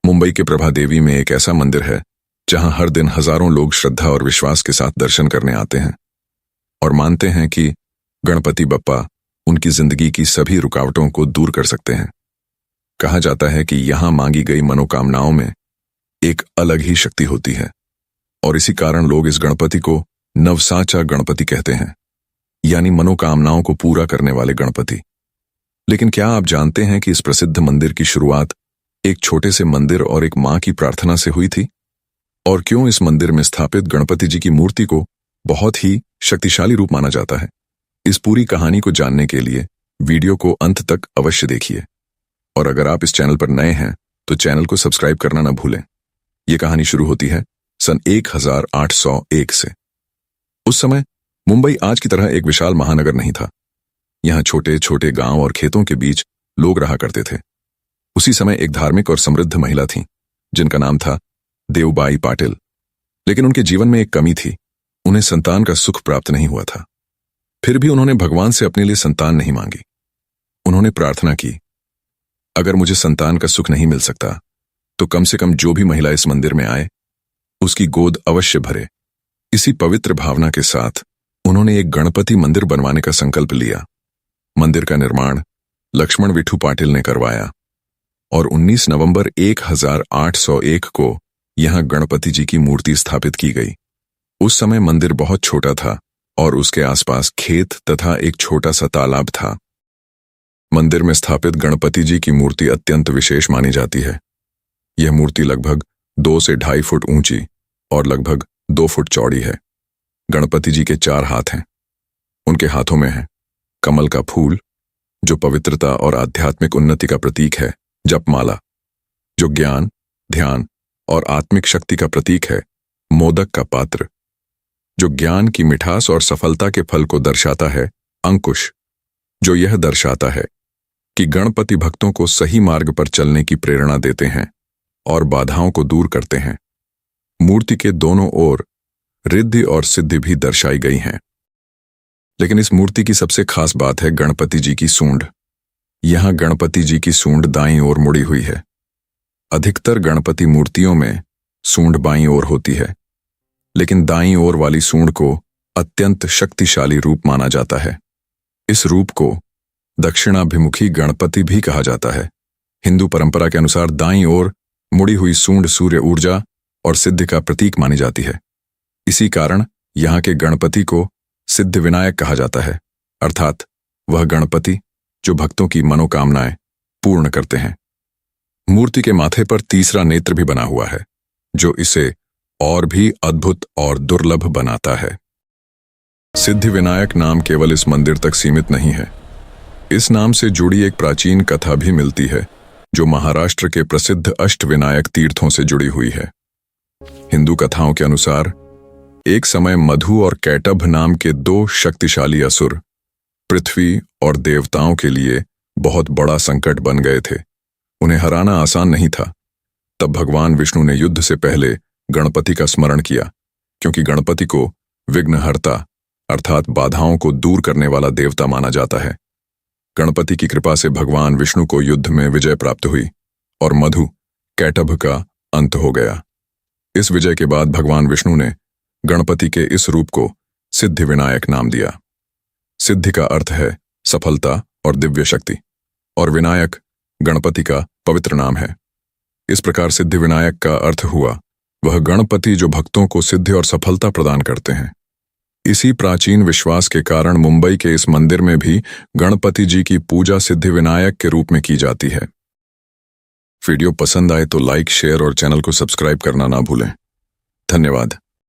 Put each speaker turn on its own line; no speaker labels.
मुंबई के प्रभादेवी में एक ऐसा मंदिर है जहां हर दिन हजारों लोग श्रद्धा और विश्वास के साथ दर्शन करने आते हैं और मानते हैं कि गणपति बप्पा उनकी जिंदगी की सभी रुकावटों को दूर कर सकते हैं। कहा जाता है कि यहां मांगी गई मनोकामनाओं में एक अलग ही शक्ति होती है और इसी कारण लोग इस गणपति को नवसाचा गणपति कहते हैं, यानी मनोकामनाओं को पूरा करने वाले गणपति। लेकिन क्या आप जानते हैं कि इस प्रसिद्ध मंदिर की शुरुआत एक छोटे से मंदिर और एक मां की प्रार्थना से हुई थी? और क्यों इस मंदिर में स्थापित गणपति जी की मूर्ति को बहुत ही शक्तिशाली रूप माना जाता है? इस पूरी कहानी को जानने के लिए वीडियो को अंत तक अवश्य देखिए। और अगर आप इस चैनल पर नए हैं तो चैनल को सब्सक्राइब करना न भूलें। यह कहानी शुरू होती है सन 1801 से। उस समय मुंबई आज की तरह एक विशाल महानगर नहीं था। यहां छोटे छोटे गांव और खेतों के बीच लोग रहा करते थे। उसी समय एक धार्मिक और समृद्ध महिला थी जिनका नाम था देवबाई पाटिल। लेकिन उनके जीवन में एक कमी थी, उन्हें संतान का सुख प्राप्त नहीं हुआ था। फिर भी उन्होंने भगवान से अपने लिए संतान नहीं मांगी। उन्होंने प्रार्थना की, अगर मुझे संतान का सुख नहीं मिल सकता तो कम से कम जो भी महिला इस मंदिर में आए उसकी गोद अवश्य भरे। इसी पवित्र भावना के साथ उन्होंने एक गणपति मंदिर बनवाने का संकल्प लिया। मंदिर का निर्माण लक्ष्मण विठू पाटिल ने करवाया और 19 नवंबर 1801 को यहां गणपति जी की मूर्ति स्थापित की गई। उस समय मंदिर बहुत छोटा था और उसके आसपास खेत तथा एक छोटा सा तालाब था। मंदिर में स्थापित गणपति जी की मूर्ति अत्यंत विशेष मानी जाती है। यह मूर्ति लगभग 2 से 2.5 फुट ऊंची और लगभग 2 फुट चौड़ी है। गणपति जी के 4 हाथ हैं। उनके हाथों में है कमल का फूल जो पवित्रता और आध्यात्मिक उन्नति का प्रतीक है, जपमाला जो ज्ञान, ध्यान और आत्मिक शक्ति का प्रतीक है, मोदक का पात्र जो ज्ञान की मिठास और सफलता के फल को दर्शाता है, अंकुश जो यह दर्शाता है कि गणपति भक्तों को सही मार्ग पर चलने की प्रेरणा देते हैं और बाधाओं को दूर करते हैं। मूर्ति के दोनों ओर रिद्धि और सिद्धि भी दर्शाई गई हैं। लेकिन इस मूर्ति की सबसे खास बात है गणपति जी की सूंड। यहां गणपति जी की सूंड दाईं ओर मुड़ी हुई है। अधिकतर गणपति मूर्तियों में सूंड बाईं ओर होती है, लेकिन दाईं ओर वाली सूंड को अत्यंत शक्तिशाली रूप माना जाता है। इस रूप को दक्षिणाभिमुखी गणपति भी कहा जाता है। हिंदू परंपरा के अनुसार दाईं ओर मुड़ी हुई सूंड सूर्य ऊर्जा और सिद्धि का प्रतीक मानी जाती है। इसी कारण यहां के गणपति को सिद्ध विनायक कहा जाता है, अर्थात वह गणपति जो भक्तों की मनोकामनाएं पूर्ण करते हैं। मूर्ति के माथे पर तीसरा नेत्र भी बना हुआ है जो इसे और भी अद्भुत और दुर्लभ बनाता है। सिद्धि विनायक नाम केवल इस मंदिर तक सीमित नहीं है। इस नाम से जुड़ी एक प्राचीन कथा भी मिलती है जो महाराष्ट्र के प्रसिद्ध अष्टविनायक तीर्थों से जुड़ी हुई है। हिंदू कथाओं के अनुसार एक समय मधु और कैटभ नाम के 2 शक्तिशाली असुर पृथ्वी और देवताओं के लिए बहुत बड़ा संकट बन गए थे। उन्हें हराना आसान नहीं था। तब भगवान विष्णु ने युद्ध से पहले गणपति का स्मरण किया, क्योंकि गणपति को विघ्नहर्ता अर्थात बाधाओं को दूर करने वाला देवता माना जाता है। गणपति की कृपा से भगवान विष्णु को युद्ध में विजय प्राप्त हुई और मधु कैटभ का अंत हो गया। इस विजय के बाद भगवान विष्णु ने गणपति के इस रूप को सिद्धि विनायक नाम दिया। सिद्धि का अर्थ है सफलता और दिव्य शक्ति, और विनायक गणपति का पवित्र नाम है। इस प्रकार सिद्धि विनायक का अर्थ हुआ वह गणपति जो भक्तों को सिद्धि और सफलता प्रदान करते हैं। इसी प्राचीन विश्वास के कारण मुंबई के इस मंदिर में भी गणपति जी की पूजा सिद्धि विनायक के रूप में की जाती है। वीडियो पसंद आए तो लाइक, शेयर और चैनल को सब्सक्राइब करना ना भूलें। धन्यवाद।